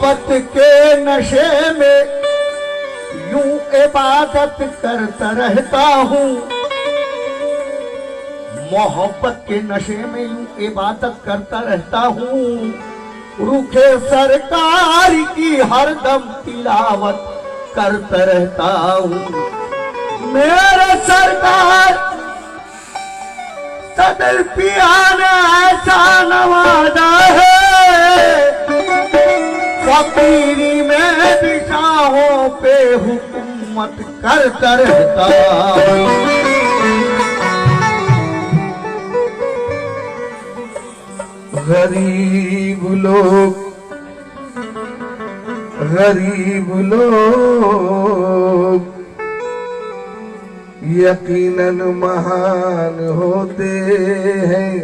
मोहब्बत के नशे में यूं इबादत करता रहता हूँ, मोहब्बत के नशे में यूं इबादत करता रहता हूँ, रूखे सरकार की हरदम तिलावत करता रहता हूँ। मेरे सरकार सदर पिया ने ऐसा नवाजा है, फकीरी में दिशाओं पे हुकूमत करता रहता हूँ। गरीब लोग यकीनन महान होते हैं,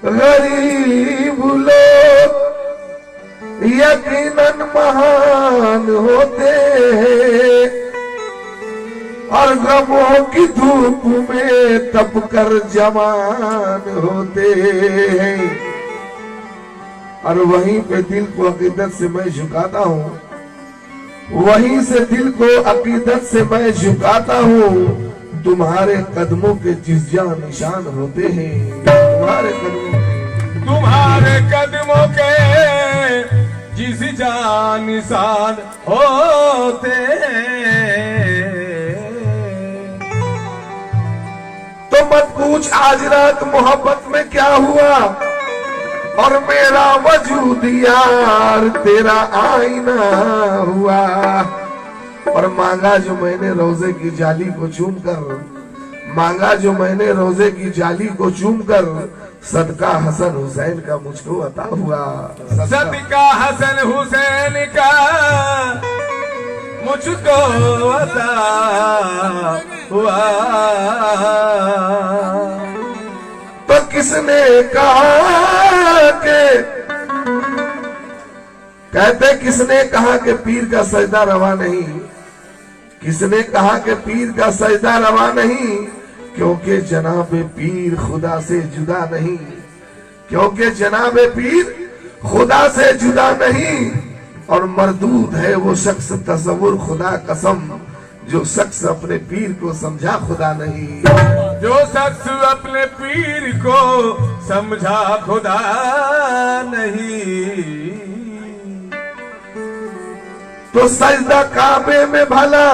गरीब लोग यकीनन महान होते हैं, और गमों की धूप में तप कर जवान होते हैं। और वहीं पे दिल को अकीदत से मैं झुकाता हूँ, वहीं से दिल को अकीदत से मैं झुकाता हूँ। तुम्हारे कदमों के जिज्जा निशान होते हैं, तुम्हारे कदमों के जिज्जा निशान होते हैं। तो मत पूछ आज रात मोहब्बत में क्या हुआ, और मेरा वजूद यार तेरा आईना हुआ। और मांगा जो मैंने रोजे की जाली को चूम कर, मांगा जो मैंने रोजे की जाली को चूम कर, सदका हसन हुसैन का मुझको अता हुआ। सदका हसन हुसैन का मुझको अता हुआ। तो किसने कहा के, कहते किसने कहा कि पीर का सजदा रवा नहीं, किसने कहा कि पीर का सजदा रवा नहीं, क्योंकि जनाबे पीर खुदा से जुदा नहीं, क्योंकि जनाबे पीर खुदा से जुदा नहीं। और मरदूद है वो शख्स तसव्वुर खुदा कसम, जो शख्स अपने पीर को समझा खुदा नहीं, जो शख्स अपने पीर को समझा खुदा नहीं। तो सजदा काबे में भला,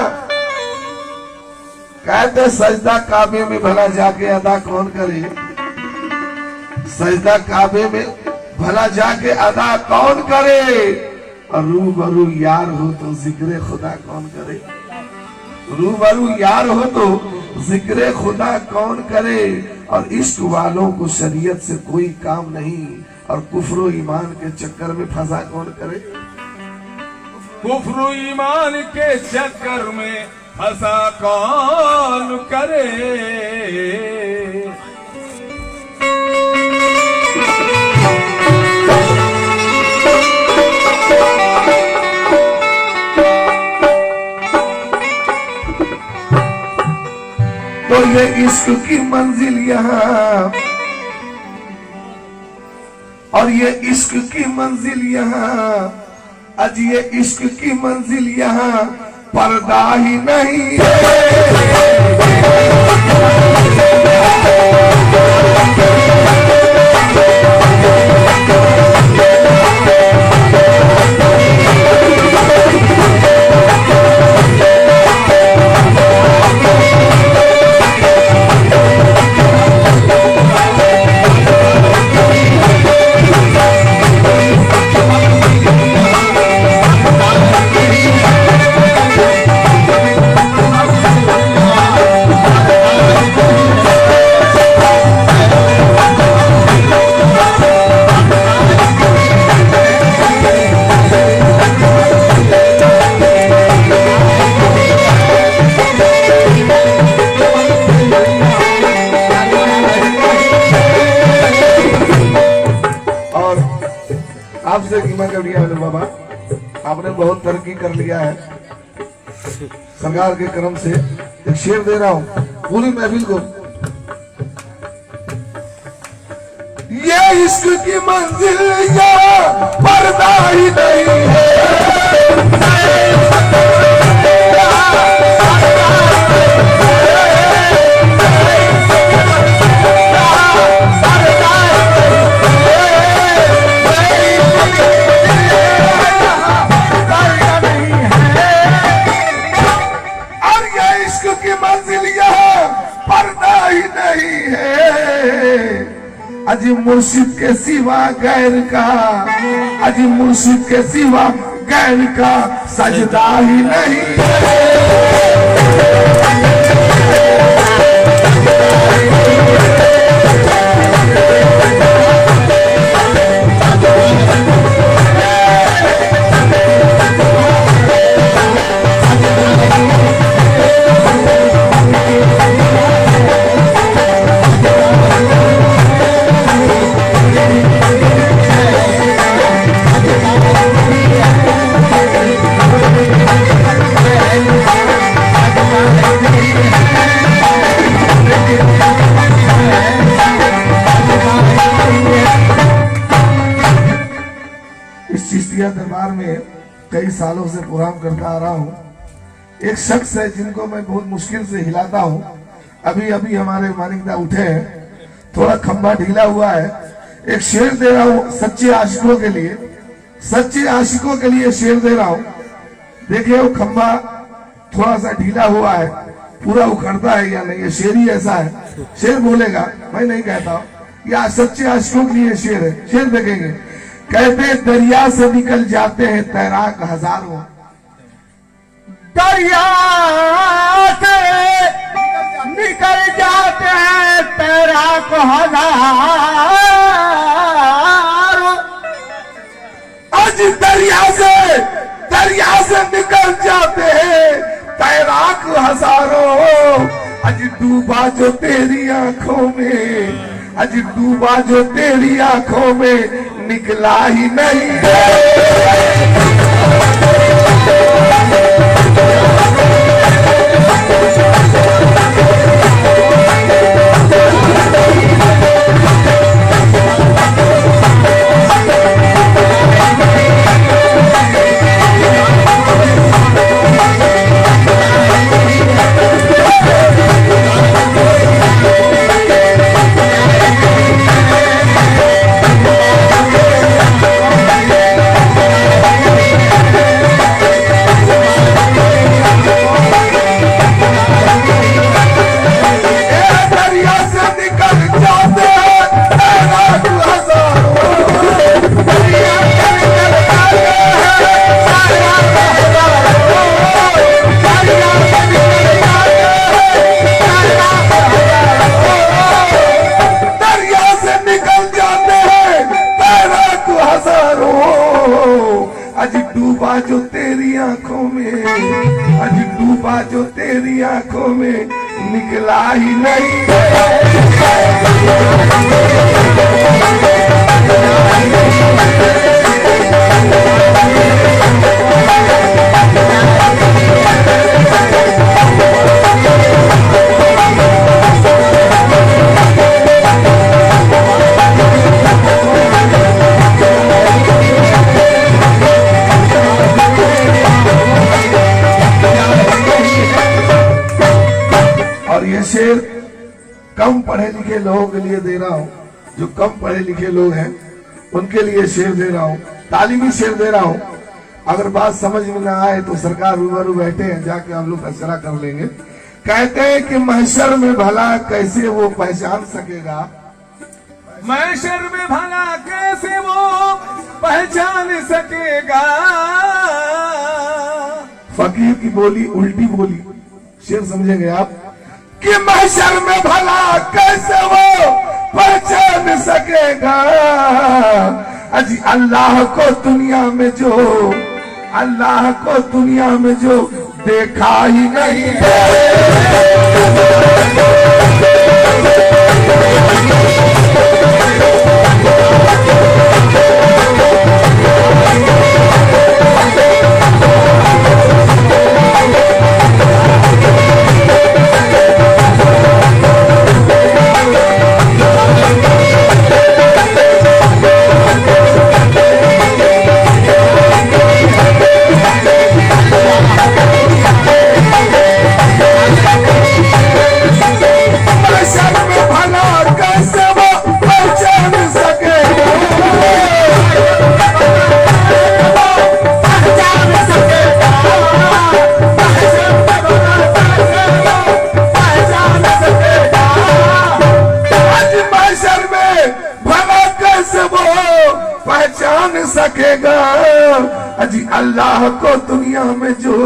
कहते सजदा काबे में भला जाके अदा कौन करे, सजदा काबे में भला जाके अदा कौन करे। और रूबरू यार हो तो जिक्र खुदा कौन करे, रूबरू यार हो तो जिक्र खुदा कौन करे। और इश्क वालों को शरीयत से कोई काम नहीं, और कुफ्र ईमान के चक्कर में फंसा कौन करे, कुफ्र ईमान के चक्कर में फंसा कौन करे। तो ये इश्क की मंजिल यहाँ, और ये इश्क की मंजिल यहाँ, आज ये इश्क की मंजिल यहाँ पर्दा ही नहीं है। आपसे कीमा कर लिया है बाबा, आपने बहुत तरक्की कर लिया है सरकार के कर्म से। एक शेर दे रहा हूं पूरी महफिल को। ये इश्क की मंजिल यहाँ पर्दा ही नहीं है। और ये इश्क की मंजिल यहाँ पर्दा ही नहीं है। अजी मुर्शिद के सिवा गैर का, अजी मुर्शिद के सिवा गैर का सजदा ही नहीं है। चिश्तिया दरबार में कई सालों से प्रोग्राम करता आ रहा हूँ। एक शख्स है जिनको मैं बहुत मुश्किल से हिलाता हूँ। अभी अभी हमारे मानिकदा उठे हैं, थोड़ा खंभा ढीला हुआ है। एक शेर दे रहा हूँ सच्चे आशिकों के लिए, सच्चे आशिकों के लिए शेर दे रहा हूँ। देखिए वो खंभा थोड़ा सा ढीला हुआ है, पूरा उखड़ता है या नहीं, ये शेर ही ऐसा है। शेर बोलेगा, मैं नहीं कहता हूँ, या सच्चे आशिकों के लिए शेर है। शेर देखेंगे, कहते दरिया से निकल जाते हैं तैराक हजारों, दरिया से निकल जाते हैं तैराक हजारों। आज दरिया से निकल जाते हैं तैराक हजारों। आज डूबा जो तेरी आंखों में, आज डूबा जो तेरी आंखों में निकला ही नहीं है। डूबा जो तेरी आंखों में, आज डूबा जो तेरी आंखों में निकला ही नहीं शेर कम पढ़े लिखे लोगों के लिए दे रहा हूँ। जो कम पढ़े लिखे लोग हैं उनके लिए शेर दे रहा हूँ, तालीमी शेर दे रहा हूँ। अगर बात समझ में ना आए तो सरकार रूबरू बैठे हैं, जाके हम लोग फैसला कर लेंगे। कहते हैं कि महशर में भला कैसे वो पहचान सकेगा, महशर में भला कैसे वो पहचान सकेगा। फकीर की बोली उल्टी बोली, शेर समझेंगे आप, कि महशर में भला कैसे वो पहचान सकेगा। अजी अल्लाह को दुनिया में जो, अल्लाह को दुनिया में जो देखा ही नहीं है। सकेगा। अजी अल्लाह को दुनिया में जो,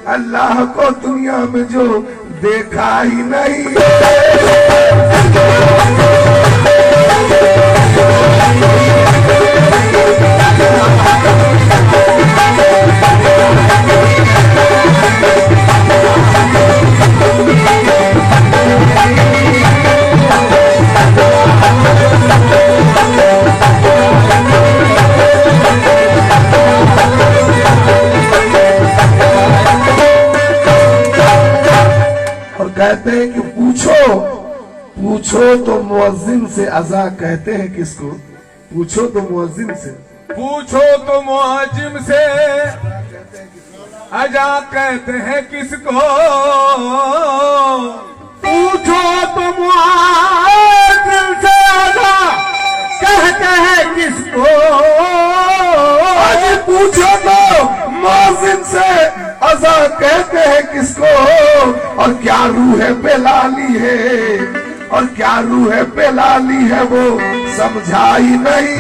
अल्लाह को दुनिया में जो देखा ही नहीं। कहते हैं कि पूछो, पूछो तो मुअज्जिन से अज़ा कहते हैं किसको? पूछो तो मुअज्जिन से, पूछो तो मुअज्जिन से अजा कहते हैं किसको? पूछो तो मुअज्जिन से अजा कहते हैं किसको? आज पूछो तो मुअज्जिन से अज़ा कहते हैं किसको? और क्या रूह बेलाली है, और क्या रूह बेलाली है वो समझा ही नहीं।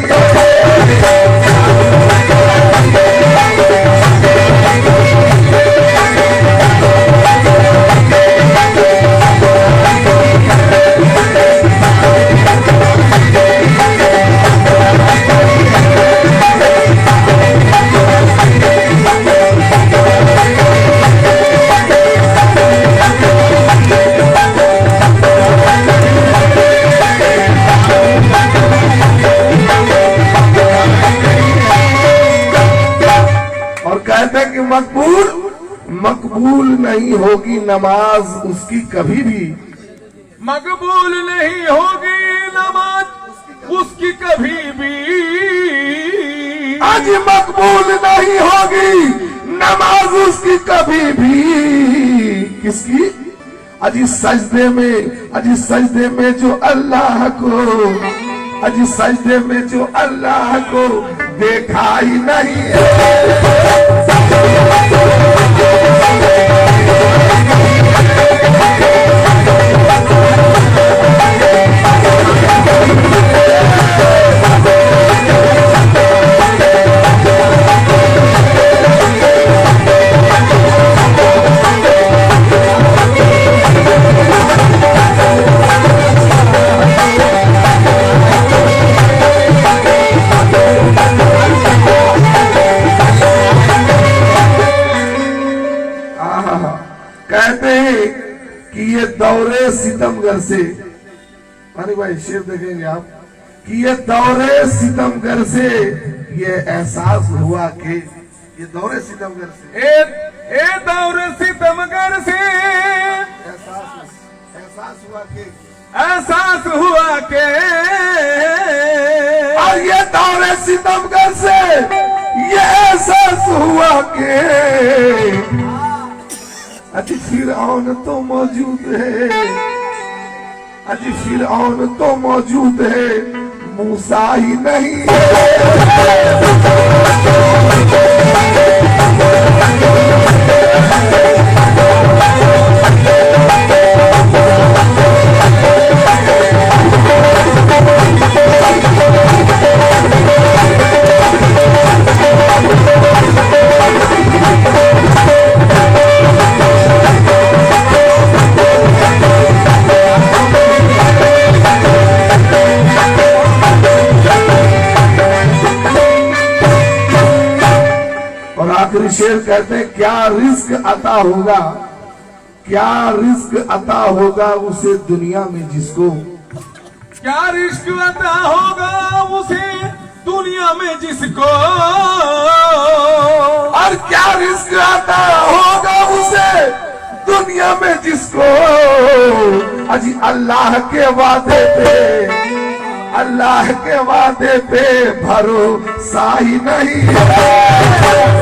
कहते हैं कि मकबूल नहीं होगी नमाज उसकी कभी भी, मकबूल नहीं होगी नमाज उसकी कभी भी। आज मकबूल नहीं होगी नमाज उसकी कभी भी। किसकी? अजी सजदे में, अजी सजदे में जो अल्लाह को, अजी सजदे में जो अल्लाह को देखा ही नहीं। कहते हैं कि ये दौरे सितमगर से, अरे भाई शेर देखेंगे आप, कि ये दौरे सितमगर से ये एहसास हुआ कि, ये दौरे सितमगर से, ए दौरे सितमगर से एहसास हुआ कि, एहसास हुआ के, और ये दौरे सितमगर से ये एहसास हुआ के अजी फिरऔन तो मौजूद है, अजी फिरऔन तो मौजूद है, मूसा ही नहीं आखिरी शेर कहते हैं क्या रिस्क अता होगा, क्या रिस्क अता होगा उसे दुनिया में जिसको, क्या रिस्क अता होगा उसे दुनिया में जिसको, और क्या रिस्क अता होगा उसे दुनिया में जिसको। अजी अल्लाह के वादे पे, अल्लाह के वादे पे भरोसा ही नहीं है।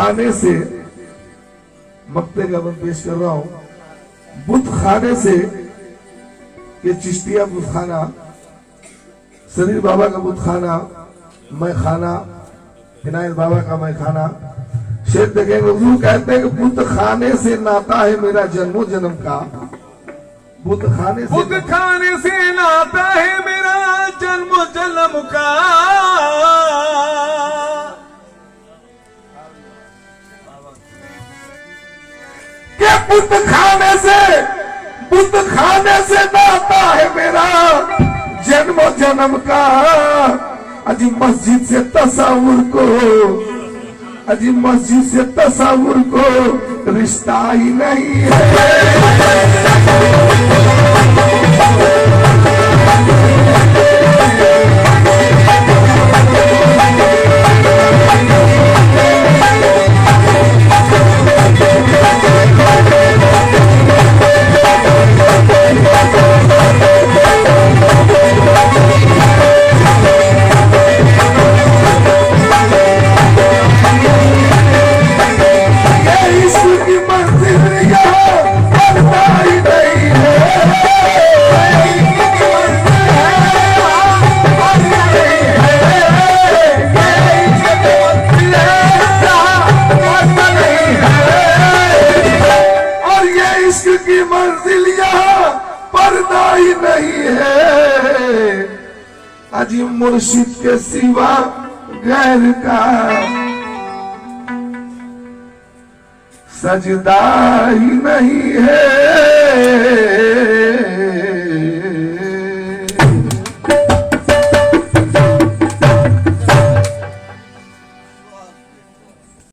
खाने से, मक्ते का मैं पेश कर रहा हूं, बुत खाने से, ये चिश्तिया बुत खाना, शरीर बाबा का बुत खाना, मैं खाना, फिनाइल बाबा का मैं खाना। शेर देखेंगे हुजूर कहते हैं कि बुत खाने से नाता है मेरा जन्मों जन्म का। बुत खाने से नाता है मेरा जन्म जन्म का। के बुत खाने से नाता है मेरा जन्म जन्म का। अजी मस्जिद से तस्वुर को, अजी मस्जिद से तस्वुर को रिश्ता ही नहीं है। की मंजिल यहाँ पर्दा ही नहीं है। अजी मुर्शिद के सिवा गैर का सजदा ही नहीं है।